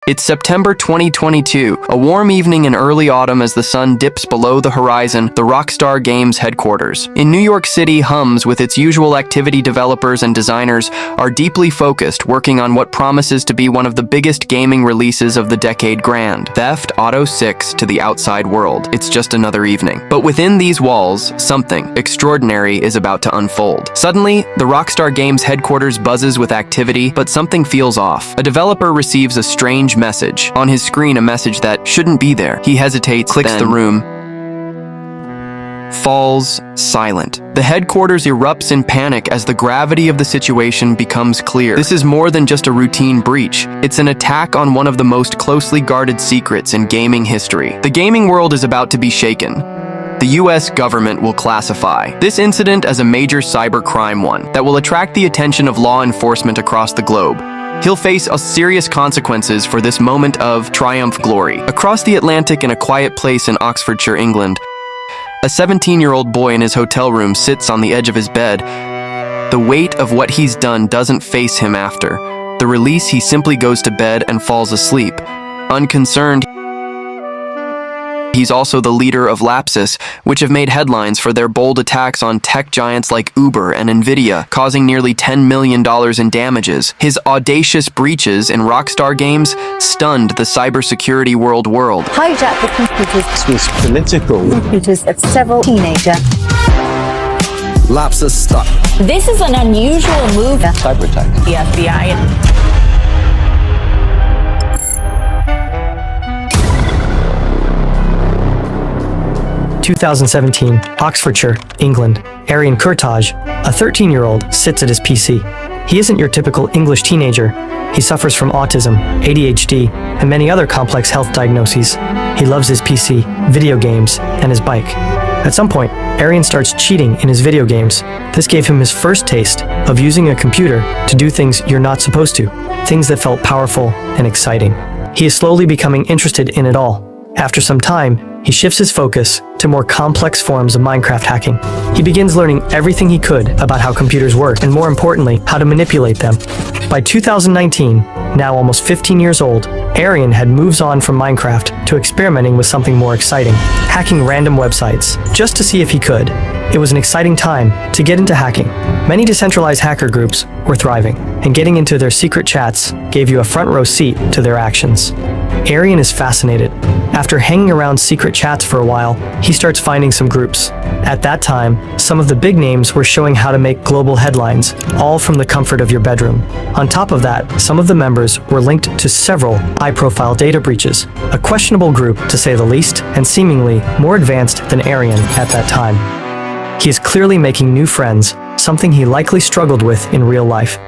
It's September 2022, a warm evening in early autumn as the sun dips below the horizon, the Rockstar Games headquarters. In New York City, hums with its usual activity developers and designers are deeply focused, working on what promises to be one of the biggest gaming releases of the decade. Grand Theft Auto 6 to the outside world. It's just another evening. But within these walls, something extraordinary is about to unfold. Suddenly, the Rockstar Games headquarters buzzes with activity, but something feels off. A developer receives a strange message. On his screen, a message that shouldn't be there. He hesitates, clicks the room, falls silent. The headquarters erupts in panic as the gravity of the situation becomes clear. This is more than just a routine breach. It's an attack on one of the most closely guarded secrets in gaming history. The gaming world is about to be shaken. The US government will classify this incident as a major cybercrime, one that will attract the attention of law enforcement across the globe. He'll face serious consequences for this moment of triumph glory. Across the Atlantic in a quiet place in Oxfordshire, England, a 17-year-old boy in his hotel room sits on the edge of his bed. The weight of what he's done doesn't face him after the release. He simply goes to bed and falls asleep. Unconcerned, he's also the leader of Lapsus, which have made headlines for their bold attacks on tech giants like Uber and Nvidia, causing nearly $10 million in damages. His audacious breaches in Rockstar Games stunned the cybersecurity world. Hijack the computers. This political. Computers of several teenagers. Lapsus stuck. This is an unusual move. Cyber attack. The FBI. 2017, Oxfordshire, England. Arian Kurtaj, a 13-year-old, sits at his PC. He isn't your typical English teenager. He suffers from autism, ADHD, and many other complex health diagnoses. He loves his PC, video games, and his bike. At some point, Arian starts cheating in his video games. This gave him his first taste of using a computer to do things you're not supposed to, things that felt powerful and exciting. He is slowly becoming interested in it all. After some time, he shifts his focus to more complex forms of Minecraft hacking. He begins learning everything he could about how computers work, and more importantly, how to manipulate them. By 2019, now almost 15 years old, Arian had moves on from Minecraft to experimenting with something more exciting, hacking random websites, just to see if he could. It was an exciting time to get into hacking. Many decentralized hacker groups were thriving, and getting into their secret chats gave you a front row seat to their actions. Arian is fascinated. After hanging around secret chats for a while, he starts finding some groups. At that time, some of the big names were showing how to make global headlines, all from the comfort of your bedroom. On top of that, some of the members were linked to several high-profile data breaches, a questionable group to say the least, and seemingly more advanced than Arian at that time. He is clearly making new friends, something he likely struggled with in real life.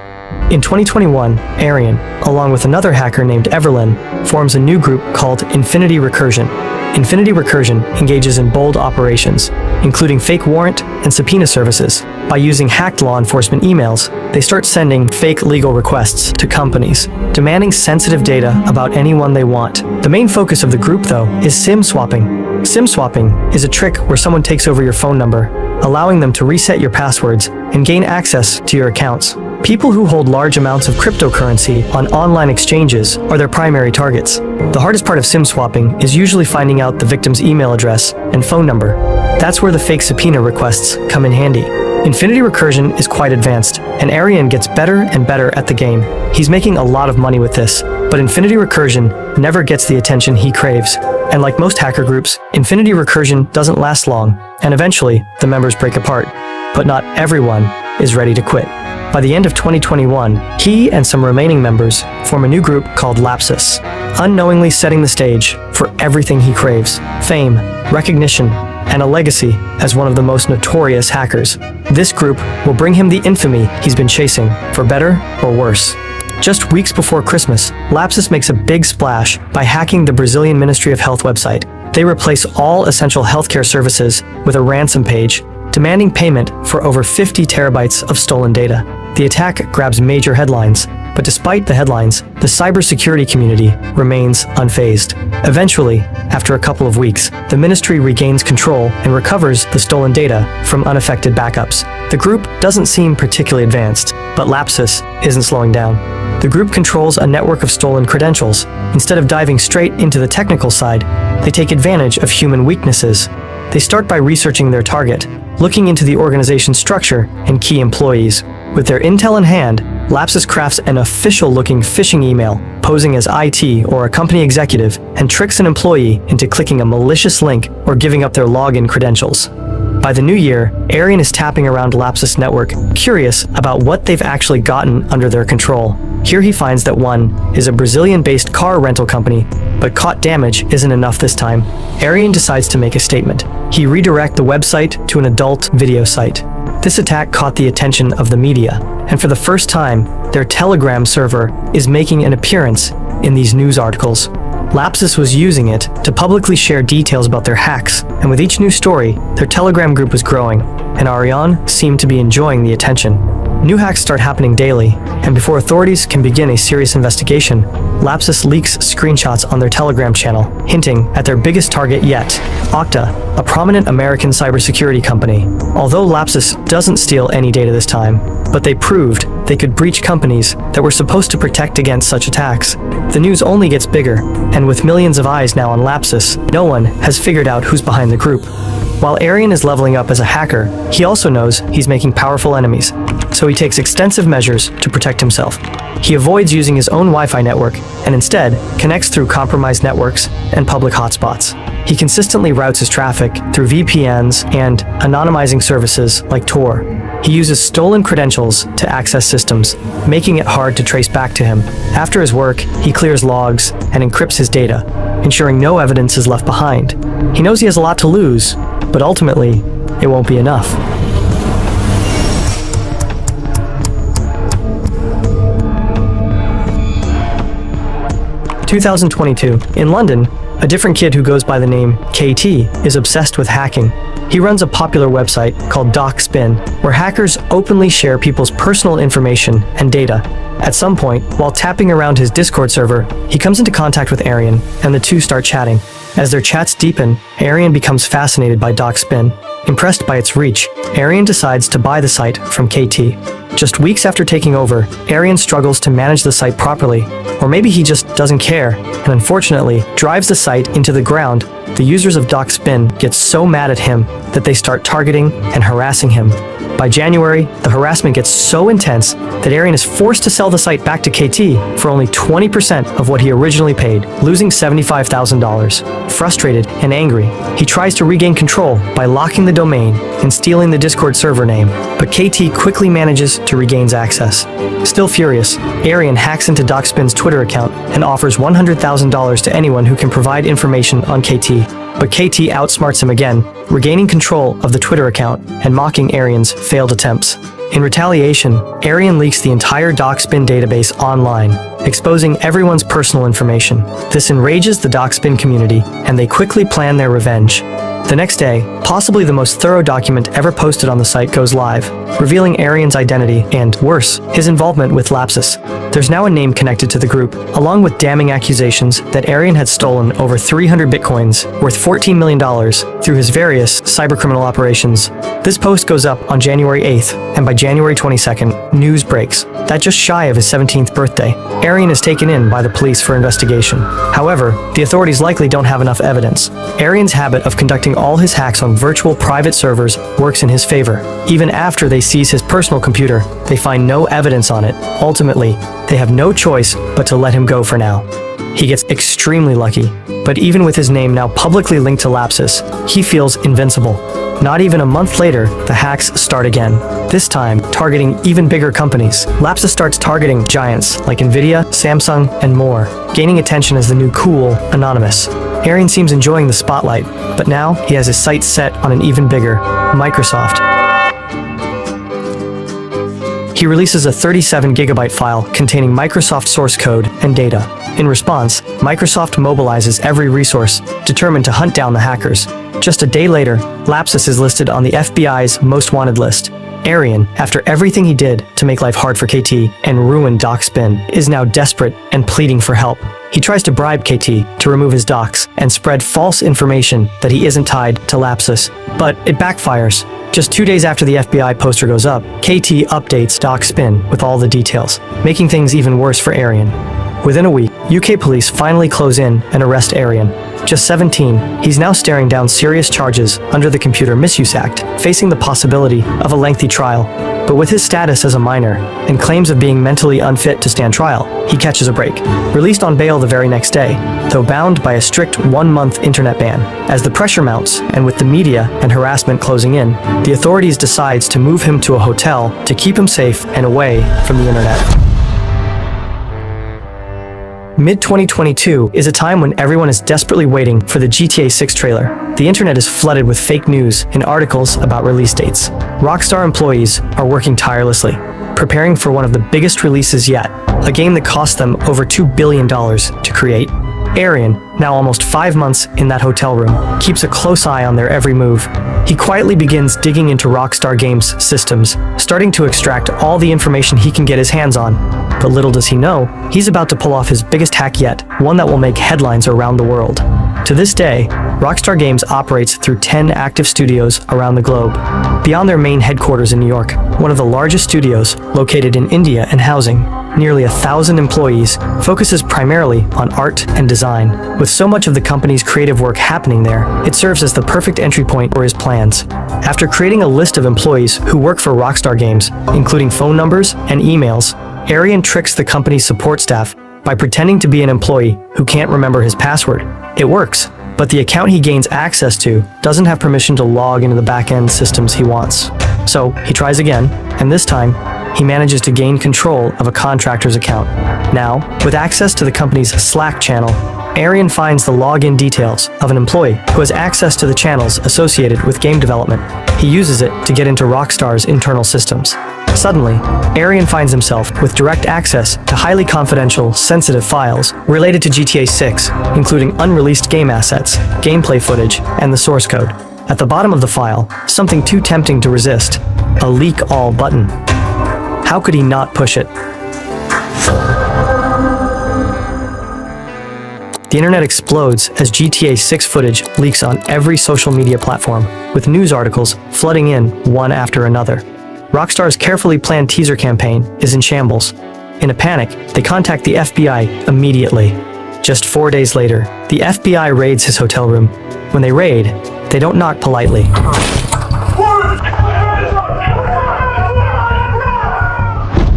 In 2021, Arian, along with another hacker named Everlyn, forms a new group called Infinity Recursion. Infinity Recursion engages in bold operations, including fake warrant and subpoena services. By using hacked law enforcement emails, they start sending fake legal requests to companies, demanding sensitive data about anyone they want. The main focus of the group, though, is SIM swapping. SIM swapping is a trick where someone takes over your phone number, allowing them to reset your passwords and gain access to your accounts. People who hold large amounts of cryptocurrency on online exchanges are their primary targets. The hardest part of SIM swapping is usually finding out the victim's email address and phone number. That's where the fake subpoena requests come in handy. Infinity Recursion is quite advanced, and Arian gets better and better at the game. He's making a lot of money with this, but Infinity Recursion never gets the attention he craves. And like most hacker groups, Infinity Recursion doesn't last long, and eventually the members break apart. But not everyone is ready to quit. By the end of 2021, he and some remaining members form a new group called Lapsus, unknowingly setting the stage for everything he craves: fame, recognition, and a legacy as one of the most notorious hackers. This group will bring him the infamy he's been chasing, for better or worse. Just weeks before Christmas, Lapsus makes a big splash by hacking the Brazilian Ministry of Health website. They replace all essential healthcare services with a ransom page, demanding payment for over 50 terabytes of stolen data. The attack grabs major headlines, but despite the headlines, the cybersecurity community remains unfazed. Eventually, after a couple of weeks, the ministry regains control and recovers the stolen data from unaffected backups. The group doesn't seem particularly advanced. But Lapsus isn't slowing down. The group controls a network of stolen credentials. Instead of diving straight into the technical side, they take advantage of human weaknesses. They start by researching their target, looking into the organization's structure and key employees. With their intel in hand, Lapsus crafts an official-looking phishing email, posing as IT or a company executive, and tricks an employee into clicking a malicious link or giving up their login credentials. By the new year, Arian is tapping around Lapsus' network, curious about what they've actually gotten under their control. Here he finds that one is a Brazilian-based car rental company, but caught damage isn't enough this time. Arian decides to make a statement. He redirects the website to an adult video site. This attack caught the attention of the media, and for the first time, their Telegram server is making an appearance in these news articles. Lapsus was using it to publicly share details about their hacks, and with each new story, their Telegram group was growing, and Ariane seemed to be enjoying the attention. New hacks start happening daily, and before authorities can begin a serious investigation, Lapsus leaks screenshots on their Telegram channel, hinting at their biggest target yet, Okta, a prominent American cybersecurity company. Although Lapsus doesn't steal any data this time, but they proved they could breach companies that were supposed to protect against such attacks. The news only gets bigger, and with millions of eyes now on Lapsus, no one has figured out who's behind the group. While Arian is leveling up as a hacker, he also knows he's making powerful enemies, so he takes extensive measures to protect himself. He avoids using his own Wi-Fi network and instead connects through compromised networks and public hotspots. He consistently routes his traffic through VPNs and anonymizing services like Tor. He uses stolen credentials to access systems, making it hard to trace back to him. After his work, he clears logs and encrypts his data, ensuring no evidence is left behind. He knows he has a lot to lose, but ultimately, it won't be enough. (2022) In London, a different kid who goes by the name KT is obsessed with hacking. He runs a popular website called DocSpin, where hackers openly share people's personal information and data. At some point, while tapping around his Discord server, he comes into contact with Arian, and the two start chatting. As their chats deepen, Arian becomes fascinated by DocSpin. Impressed by its reach, Arian decides to buy the site from KT. Just weeks after taking over, Arian struggles to manage the site properly, or maybe he just doesn't care, and unfortunately, drives the site into the ground. The users of DocSpin get so mad at him that they start targeting and harassing him. By January, the harassment gets so intense that Arian is forced to sell the site back to KT for only 20% of what he originally paid, losing $75,000. Frustrated and angry, he tries to regain control by locking the domain and stealing the Discord server name, but KT quickly manages to regain access. Still furious, Arian hacks into DocSpin's Twitter account and offers $100,000 to anyone who can provide information on KT. But KT outsmarts him again, regaining control of the Twitter account and mocking Arian's failed attempts. In retaliation, Arian leaks the entire DocSpin database online, exposing everyone's personal information. This enrages the DocSpin community, and they quickly plan their revenge. The next day, possibly the most thorough document ever posted on the site goes live, revealing Arian's identity and, worse, his involvement with Lapsus. There's now a name connected to the group, along with damning accusations that Arian had stolen over 300 bitcoins, worth $14 million, through his various cybercriminal operations. This post goes up on January 8th, and by January 22nd, news breaks that just shy of his 17th birthday, Arian is taken in by the police for investigation. However, the authorities likely don't have enough evidence. Arian's habit of conducting all his hacks on virtual private servers works in his favor. Even after they seize his personal computer, they find no evidence on it. Ultimately, they have no choice but to let him go for now. He gets extremely lucky, but even with his name now publicly linked to Lapsus, he feels invincible. Not even a month later, the hacks start again, this time targeting even bigger companies. Lapsus starts targeting giants like Nvidia, Samsung, and more, gaining attention as the new cool Anonymous. Arian seems enjoying the spotlight, but now he has his sights set on an even bigger Microsoft. He releases a 37-gigabyte file containing Microsoft source code and data. In response, Microsoft mobilizes every resource, determined to hunt down the hackers. Just a day later, Lapsus is listed on the FBI's most wanted list. Arian, after everything he did to make life hard for KT and ruin DocSpin, is now desperate and pleading for help. He tries to bribe KT to remove his docs and spread false information that he isn't tied to Lapsus, but it backfires. Just 2 days after the FBI poster goes up, KT updates Doc's spin with all the details, making things even worse for Arian. Within a week, UK police finally close in and arrest Arian. Just 17, he's now staring down serious charges under the Computer Misuse Act, facing the possibility of a lengthy trial. But with his status as a minor and claims of being mentally unfit to stand trial, he catches a break. Released on bail the very next day, though bound by a strict 1-month internet ban. As the pressure mounts, and with the media and harassment closing in, the authorities decides to move him to a hotel to keep him safe and away from the internet. Mid-2022 is a time when everyone is desperately waiting for the GTA 6 trailer. The internet is flooded with fake news and articles about release dates. Rockstar employees are working tirelessly, preparing for one of the biggest releases yet, a game that cost them over $2 billion to create. Arian, now almost 5 months in that hotel room, keeps a close eye on their every move. He quietly begins digging into Rockstar Games' systems, starting to extract all the information he can get his hands on. But little does he know, he's about to pull off his biggest hack yet, one that will make headlines around the world. To this day, Rockstar Games operates through 10 active studios around the globe. Beyond their main headquarters in New York, one of the largest studios, located in India and housing nearly 1,000 employees, focuses primarily on art and design. With so much of the company's creative work happening there, it serves as the perfect entry point for his plans. After creating a list of employees who work for Rockstar Games, including phone numbers and emails, Arian tricks the company's support staff by pretending to be an employee who can't remember his password. It works, but the account he gains access to doesn't have permission to log into the back-end systems he wants. So he tries again, and this time, he manages to gain control of a contractor's account. Now, with access to the company's Slack channel, Arian finds the login details of an employee who has access to the channels associated with game development. He uses it to get into Rockstar's internal systems. Suddenly, Arian finds himself with direct access to highly confidential, sensitive files related to GTA 6, including unreleased game assets, gameplay footage, and the source code. At the bottom of the file, something too tempting to resist, a leak all button. How could he not push it? The internet explodes as GTA 6 footage leaks on every social media platform, with news articles flooding in one after another. Rockstar's carefully planned teaser campaign is in shambles. In a panic, they contact the FBI immediately. Just 4 days later, the FBI raids his hotel room. When they raid, they don't knock politely.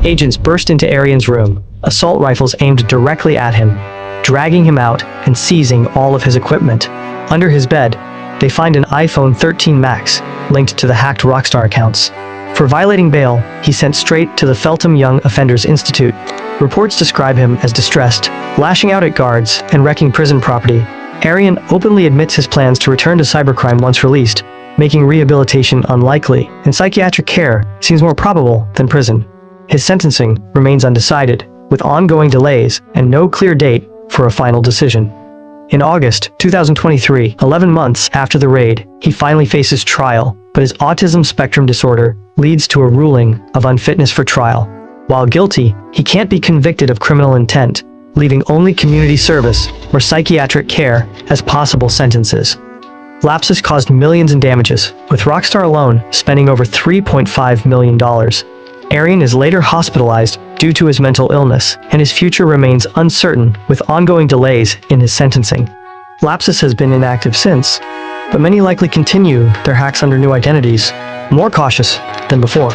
Agents burst into Arian's room, assault rifles aimed directly at him, dragging him out and seizing all of his equipment. Under his bed, they find an iPhone 13 Max linked to the hacked Rockstar accounts. For violating bail, he's sent straight to the Feltham Young Offenders Institute. Reports describe him as distressed, lashing out at guards and wrecking prison property. Arian openly admits his plans to return to cybercrime once released, making rehabilitation unlikely, and psychiatric care seems more probable than prison. His sentencing remains undecided, with ongoing delays and no clear date for a final decision. In August 2023, 11 months after the raid, he finally faces trial, but his autism spectrum disorder leads to a ruling of unfitness for trial. While guilty, he can't be convicted of criminal intent, leaving only community service or psychiatric care as possible sentences. Lapsus caused millions in damages, with Rockstar alone spending over $3.5 million. Arian is later hospitalized due to his mental illness, and his future remains uncertain with ongoing delays in his sentencing. Lapsus has been inactive since, but many likely continue their hacks under new identities, more cautious than before.